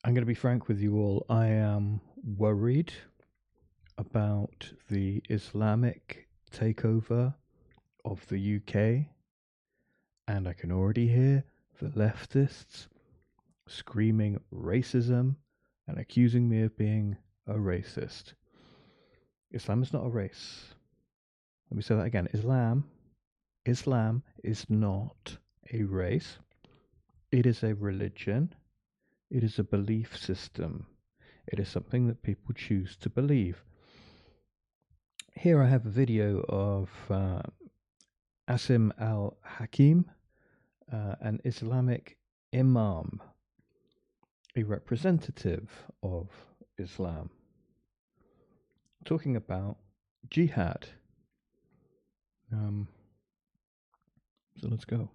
I'm going to be frank with you all. I am worried about the Islamic takeover of the UK, and I can already hear the leftists screaming racism and accusing me of being a racist. Islam is not a race. Let me say that again. Islam is not a race. It is a religion. It is a belief system. It is something that people choose to believe. Here I have a video of Asim al-Hakim, an Islamic imam, a representative of Islam, talking about jihad. So let's go.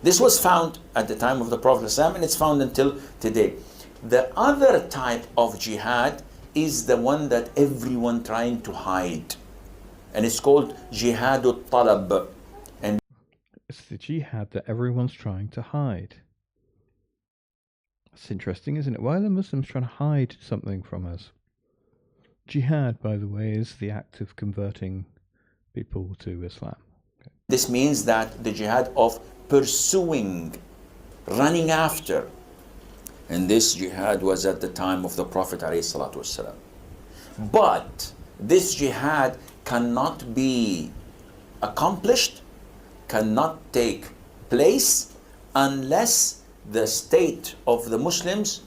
This was found at the time of the Prophet ﷺ, and it's found until today. The other type of jihad is the one that everyone trying to hide, and it's called jihadul talab. And it's the jihad that everyone's trying to hide. That's interesting, isn't it? Why are the Muslims trying to hide something from us? Jihad, by the way, is the act of converting people to Islam. Okay. This means that the jihad of pursuing, running after. And this jihad was at the time of the Prophet ﷺ. But this jihad cannot be accomplished, cannot take place unless the state of the Muslims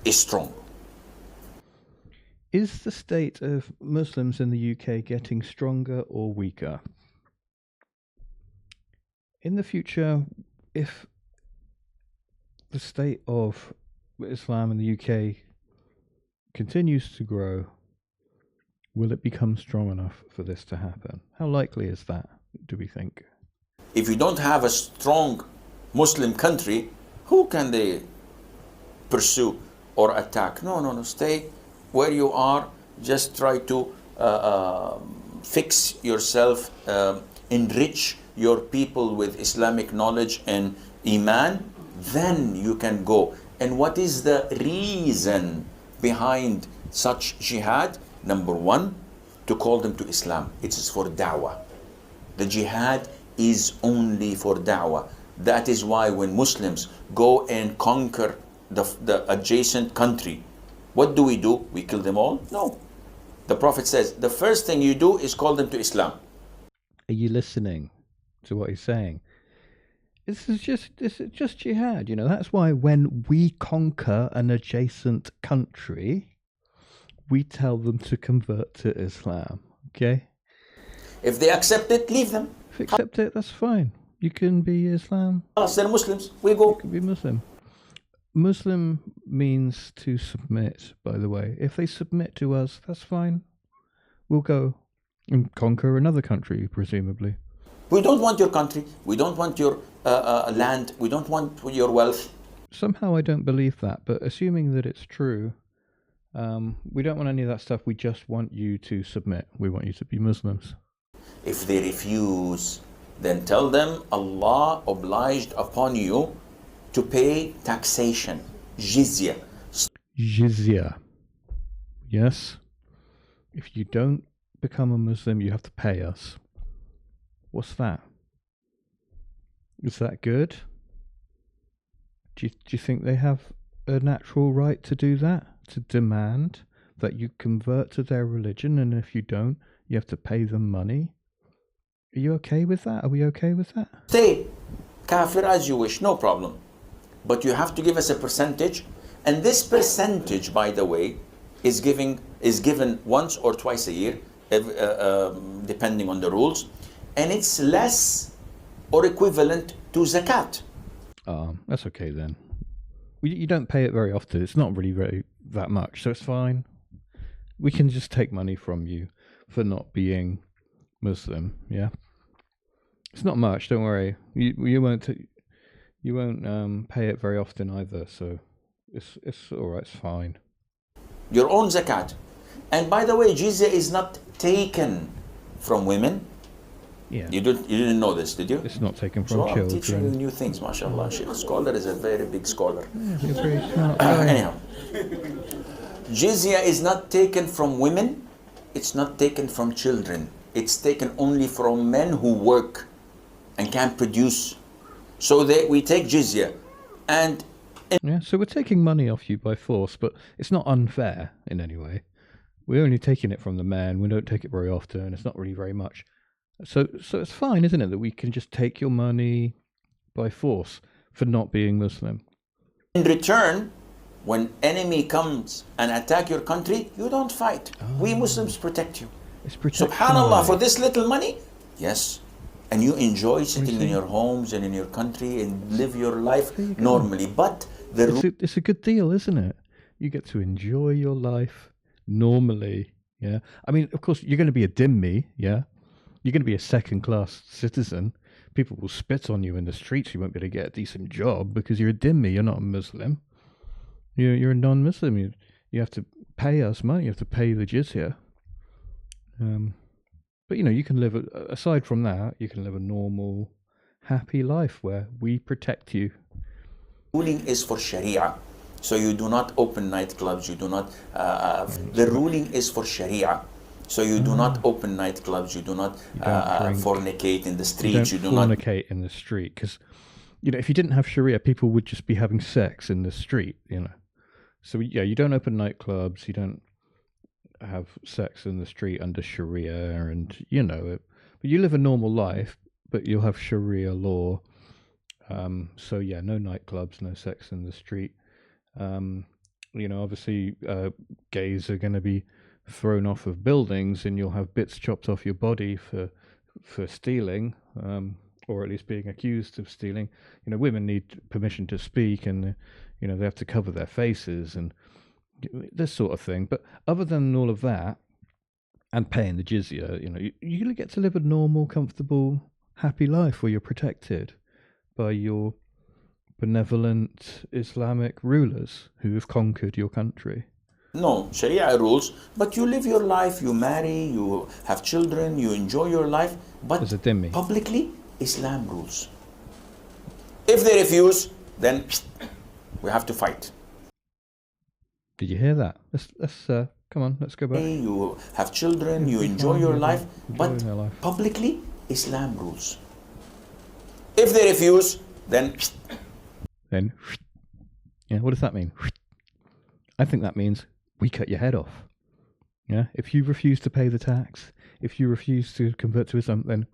is strong. Is the state of Muslims in the UK getting stronger or weaker? In the future, if the state of Islam in the UK continues to grow, will it become strong enough for this to happen? How likely is that, do we think? If you don't have a strong Muslim country, who can they pursue or attack? No. Stay where you are. Just try to fix yourself, enrich your people with Islamic knowledge and Iman, then you can go. And what is the reason behind such jihad? Number one, to call them to Islam. It is for da'wah. The jihad is only for da'wah. That is why when Muslims go and conquer the adjacent country, what do? We kill them all? No. The Prophet says, the first thing you do is call them to Islam. Are you listening to what he's saying? This is just jihad, you know. That's why when we conquer an adjacent country, we tell them to convert to Islam, okay? If they accept it, leave them. If they accept it, that's fine. You can be Islam. They're Muslims. We go. You can be Muslim. Muslim means to submit, by the way. If they submit to us, that's fine. We'll go and conquer another country, presumably. We don't want your country. We don't want your land. We don't want your wealth. Somehow I don't believe that, but assuming that it's true, we don't want any of that stuff. We just want you to submit. We want you to be Muslims. If they refuse, then tell them Allah obliged upon you to pay taxation, jizya. Jizya. Yes. If you don't become a Muslim, you have to pay us. What's that? Is that good? Do you think they have a natural right to do that? To demand that you convert to their religion, and if you don't, you have to pay them money? Are you okay with that? Are we okay with that? Stay kafir as you wish, no problem. But you have to give us a percentage, and this percentage, by the way, is given once or twice a year, depending on the rules, and it's less or equivalent to zakat. That's okay then. You don't pay it very often. It's not really very that much, so it's fine. We can just take money from you for not being Muslim. Yeah, it's not much. Don't worry. You won't pay it very often either. So it's all right. It's fine. Your own zakat. And by the way, jizya is not taken from women. Yeah. You didn't know this, did you? It's not taken from So I'm teaching you children. new things, mashallah. Sheikh Scholar is a very big scholar. Yeah, you're very smart guy. Anyhow, jizya is not taken from women, it's not taken from children. It's taken only from men who work and can produce. So we take jizya. And Yeah, so we're taking money off you by force, but it's not unfair in any way. We're only taking it from the man. We don't take it very often. It's not really very much. So it's fine, isn't it, that we can just take your money by force for not being Muslim? in return, when enemy comes and attack your country, you don't fight. We Muslims protect you. It's protection. Subhanallah, for money. this little money, yes. And you enjoy sitting in see. your homes and in your country and live your life There you go. normally. But the It's a good deal, isn't it? You get to enjoy your life normally. Yeah. I mean, of course, you're going to be a dhimmi. Yeah. You're going to be a second-class citizen. People will spit on you in the streets. You won't be able to get a decent job because you're a dhimmi. You're not a Muslim. You're a non-Muslim. You have to pay us money. You have to pay the jizya. But you can live aside from that. You can live a normal, happy life where we protect you. ruling is for Sharia. So you do not open nightclubs. You do not. The ruling is for Sharia. So you do not open nightclubs. You do not drink. fornicate in the You streets. don't You do not. fornicate in the street because, if you didn't have Sharia, people would just be having sex in the street. So yeah, you don't open nightclubs. You don't have sex in the street under Sharia, and but you live a normal life, but you'll have Sharia law. So yeah, no nightclubs, no sex in the street. Obviously, gays are going to be thrown off of buildings, and you'll have bits chopped off your body for stealing, or at least being accused of stealing. Women need permission to speak, and they have to cover their faces and this sort of thing. But other than all of that, and paying the jizya, you get to live a normal, comfortable, happy life where you're protected by your benevolent Islamic rulers who have conquered your country. No, Sharia rules, but you live your life, you marry, you have children, you enjoy your life, but As a dhimmi. publicly, Islam rules. If they refuse, then we have to fight. Did you hear that? Let's come on, let's go back. You have children, you Be enjoy fine, your yeah, life, but enjoying their life. publicly, Islam rules. If they refuse, then Then, yeah, what does that mean? I think that means we cut your head off. Yeah, if you refuse to pay the tax, if you refuse to convert to Islam, then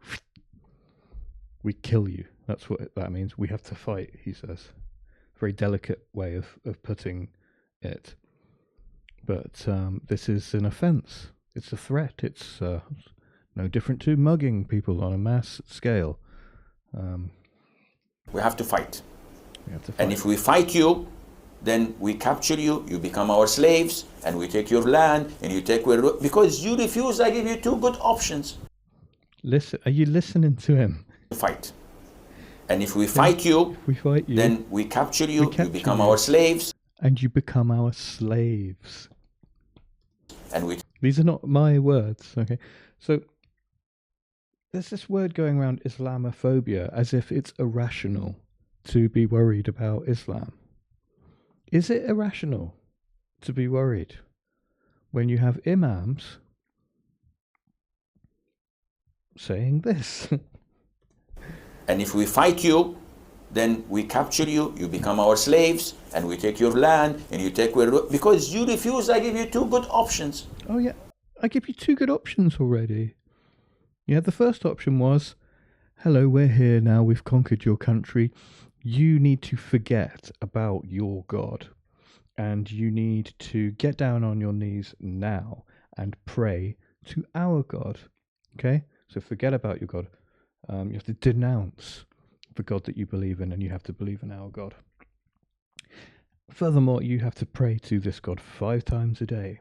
we kill you. That's what that means. We have to fight, he says. Very delicate way of putting it. But this is an offence. It's a threat. It's no different to mugging people on a mass scale. we have to fight. We have to fight. And if we fight you, then we capture you, you become our slaves, and we take your land, and you take because you refuse. I give you two good options Listen, are you listening to him? to fight. And if we fight you, If we fight you, then we capture you, capture you become you. our slaves, and you become our slaves. and we These are not my words, okay? So there's this word going around, Islamophobia, as if it's irrational to be worried about Islam. Is it irrational to be worried when you have imams saying this? And if we fight you, then we capture you, you become our slaves, and we take your land, and you take because you refuse. I give you two good options. Oh yeah, I give you two good options already. Yeah, the first option was, hello, we're here now, we've conquered your country. You need to forget about your God. And you need to get down on your knees now and pray to our God. Okay? So forget about your God. You have to denounce the God that you believe in, and you have to believe in our God. Furthermore, you have to pray to this God 5 times a day.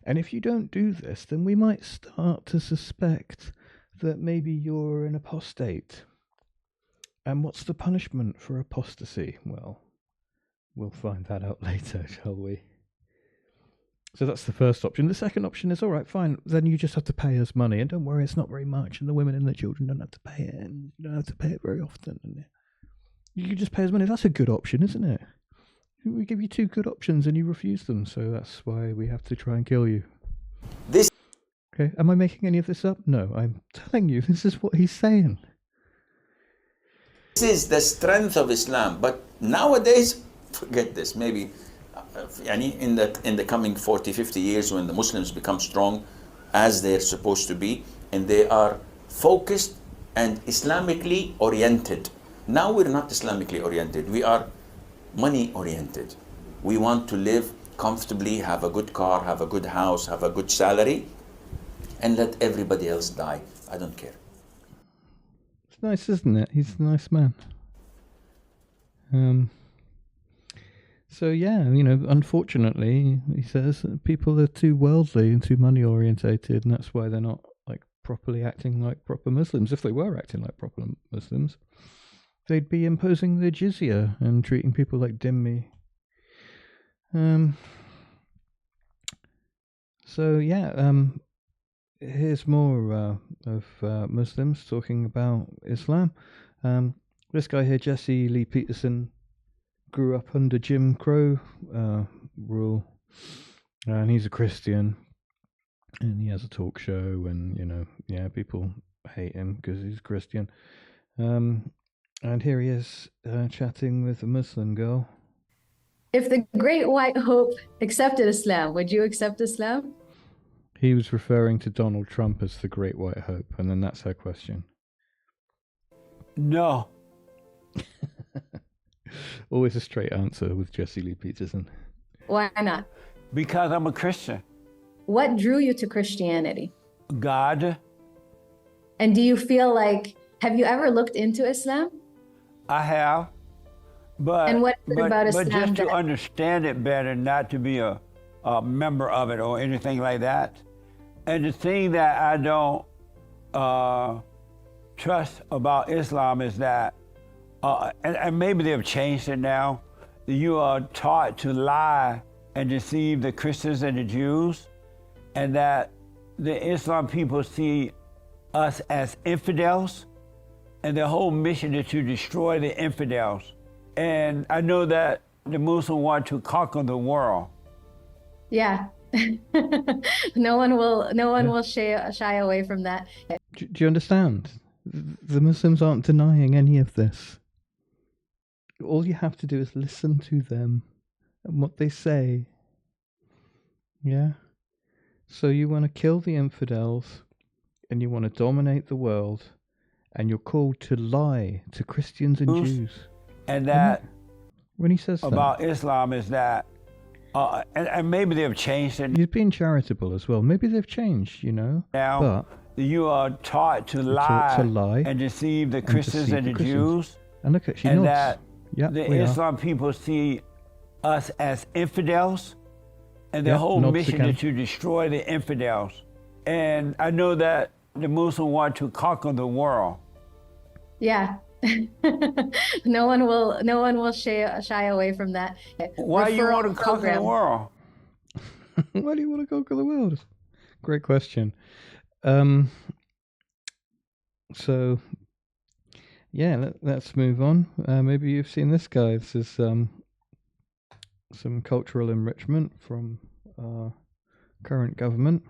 And if you don't do this, then we might start to suspect that maybe you're an apostate. And what's the punishment for apostasy? Well, we'll find that out later, shall we? So that's the first option. The second option is, all right, fine. Then you just have to pay us money, and don't worry, it's not very much, and the women and the children don't have to pay it, and you don't have to pay it very often. And you can just pay us money. That's a good option, isn't it? We give you two good options, and you refuse them. So that's why we have to try and kill you. This. Okay, am I making any of this up? No, I'm telling you, this is what he's saying. This is the strength of Islam. But nowadays, forget this. Maybe in the coming 40, 50 years, when the Muslims become strong, as they're supposed to be, and they are focused and Islamically oriented. Now we're not Islamically oriented. We are money oriented. We want to live comfortably, have a good car, have a good house, have a good salary, and let everybody else die. I don't care. It's nice, isn't it? He's a nice man. So yeah, unfortunately, he says people are too worldly and too money orientated, and that's why they're not like properly acting like proper Muslims. If they were acting like proper Muslims, they'd be imposing the jizya and treating people like dhimmi. So yeah, here's more of Muslims talking about Islam. This guy here, Jesse Lee Peterson, grew up under Jim Crow rule, and he's a Christian, and he has a talk show, and people hate him because he's Christian. And here he is chatting with a Muslim girl. If the Great White Hope accepted Islam, would you accept Islam? He was referring to Donald Trump as the Great White Hope, and then that's her question. No. Always a straight answer with Jesse Lee Peterson. Why not? Because I'm a Christian. What drew you to Christianity? God. And do you feel like, have you ever looked into Islam? I have. And what is it about Islam? But just to understand it better, not to be a member of it or anything like that. And the thing that I don't trust about Islam is that, and maybe they've changed it now, you are taught to lie and deceive the Christians and the Jews, and that the Islam people see us as infidels, and their whole mission is to destroy the infidels. And I know that the Muslims want to conquer the world. Yeah. No one will shy away from that. Do you understand? The Muslims aren't denying any of this. All you have to do is listen to them and what they say. Yeah? So you want to kill the infidels, and you want to dominate the world, and you're called to lie to Christians and Jews. And that when he says about that, Islam is that, and maybe they've changed it. He's being charitable as well. Maybe they've changed, Now, but you are taught to lie and deceive the Christians and the Jews. And look at she and nods. That yeah, the Islam people see us as infidels, and their whole mission is to destroy the infidels. And I know that the Muslims want to conquer the world. Yeah. No one will shy away from that. Why do you want to conquer the world? Why do you want to conquer the world? Great question. So yeah, let's move on. Maybe you've seen this guy. This is some cultural enrichment from our current government.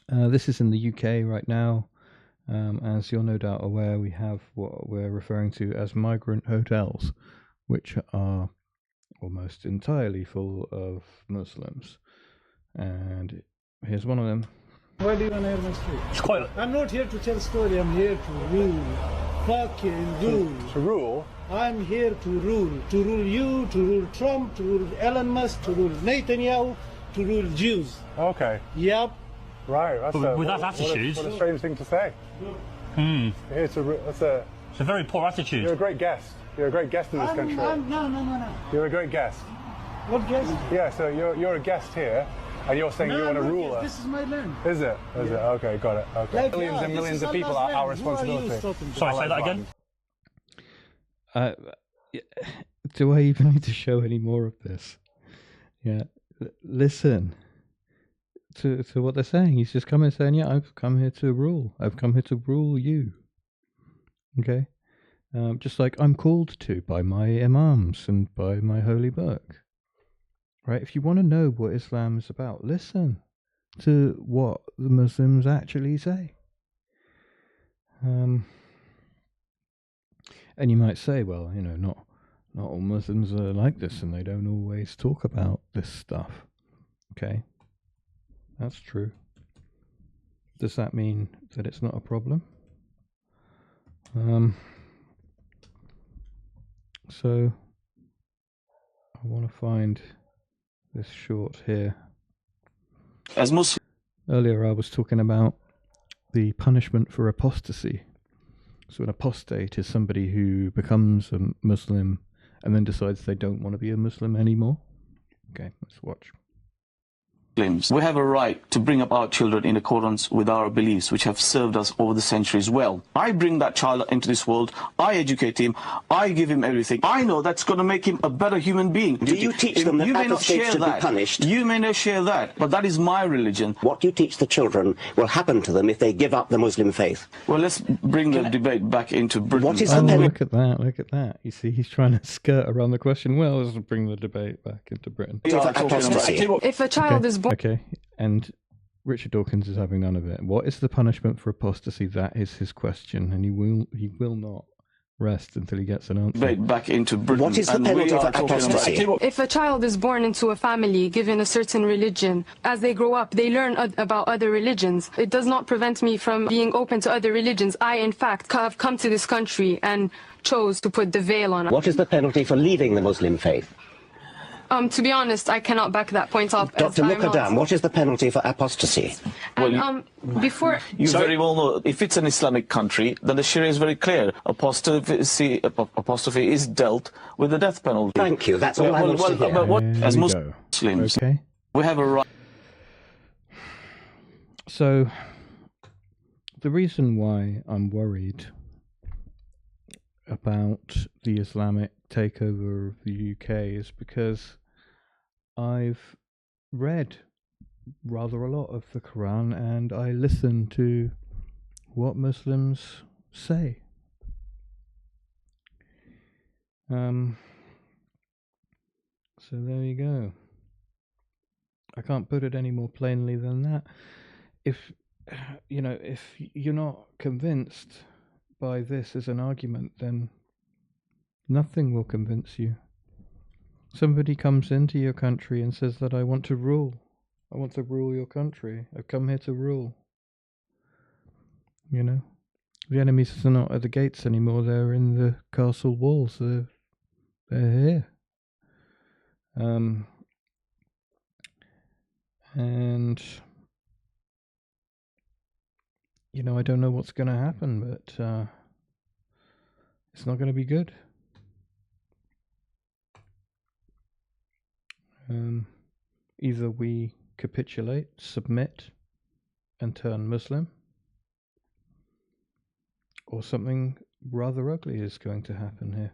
This is in the UK right now. As you're no doubt aware, we have what we're referring to as migrant hotels, which are almost entirely full of Muslims. And here's one of them. Why do you want to hear my story? I'm not here to tell a story, I'm here to rule. Fucking rule. To rule? I'm here to rule. To rule you, to rule Trump, to rule Elon Musk, to rule Netanyahu, to rule Jews. Okay. Yep. Right, that's with that attitude. What a strange thing to say. It's a very poor attitude. You're a great guest. You're a great guest in this country. No. You're a great guest. What guest? Yeah, so you're a guest here, and you're saying you want to rule us. This is my land. Is it? Is it? Okay, got it. Okay. Like, Millions and millions of people are our responsibility. Sorry, say that again. Do I even need to show any more of this? Yeah. listen to what they're saying. He's just coming saying, yeah, I've come here to rule. I've come here to rule you. Okay? Just like I'm called to by my imams and by my holy book. Right? If you want to know what Islam is about, listen to what the Muslims actually say. And you might say, well, you know, not all Muslims are like this and they don't always talk about this stuff. Okay, that's true. Does that mean that it's not a problem? So I want to find this short here. As Muslims, earlier I was talking about the punishment for apostasy. So an apostate is somebody who becomes a Muslim and then decides they don't want to be a Muslim anymore. Okay, let's watch. we have a right to bring up our children in accordance with our beliefs, which have served us over the centuries well. I bring that child into this world, I educate him, I give him everything. I know that's going to make him a better human being. Do you teach them that apostates should be punished? You may not share that, but that is my religion. What you teach the children will happen to them if they give up the Muslim faith. Well, let's bring the debate back into Britain. What is the penalty? Look at that, look at that. You see, he's trying to skirt around the question. Well, let's bring the debate back into Britain. If a child is born... Okay, and Richard Dawkins is having none of it. What is the punishment for apostasy? That is his question, and he will not rest until he gets an answer. Back into Britain. What is the penalty for apostasy? If a child is born into a family given a certain religion, as they grow up, they learn about other religions. It does not prevent me from being open to other religions. I, in fact, have come to this country and chose to put the veil on. What is the penalty for leaving the Muslim faith? To be honest, I cannot back that point up. Dr. Mukadam, what is the penalty for apostasy? And, before you very well know, if it's an Islamic country, then the Sharia is very clear. Apostasy is dealt with the death penalty. Thank you. That's all I want to hear. But what, as Muslims, okay, we have a right. So, the reason why I'm worried about the Islamic takeover of the UK is because I've read rather a lot of the Quran and I listen to what Muslims say. So there you go. I can't put it any more plainly than that. If you're not convinced by this as an argument, then nothing will convince you. Somebody comes into your country and says that I want to rule your country. I've come here to rule. You know, the enemies are not at the gates anymore. They're in the castle walls. They're here. And you know, I don't know what's going to happen, but it's not going to be good. Either we capitulate, submit, and turn Muslim, or something rather ugly is going to happen here.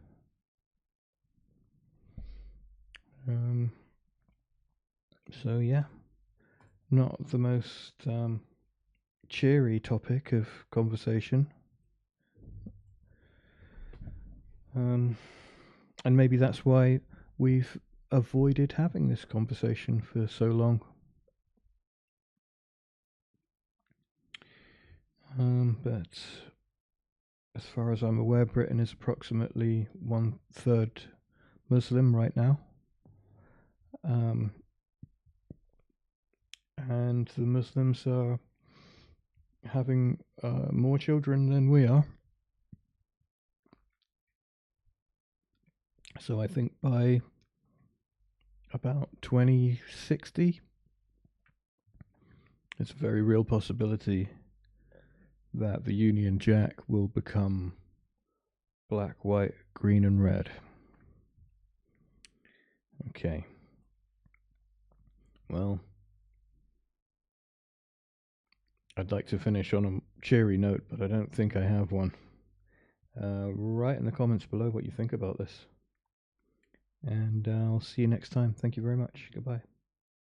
So yeah, not the most cheery topic of conversation. And maybe that's why we've avoided having this conversation for so long. But as far as I'm aware, Britain is approximately 1/3 Muslim right now. And the Muslims are having more children than we are. So I think by about 2060, it's a very real possibility that the Union Jack will become black, white, green, and red. Okay. Well, I'd like to finish on a cheery note, but I don't think I have one. Write in the comments below what you think about this. And I'll see you next time. Thank you very much. Goodbye.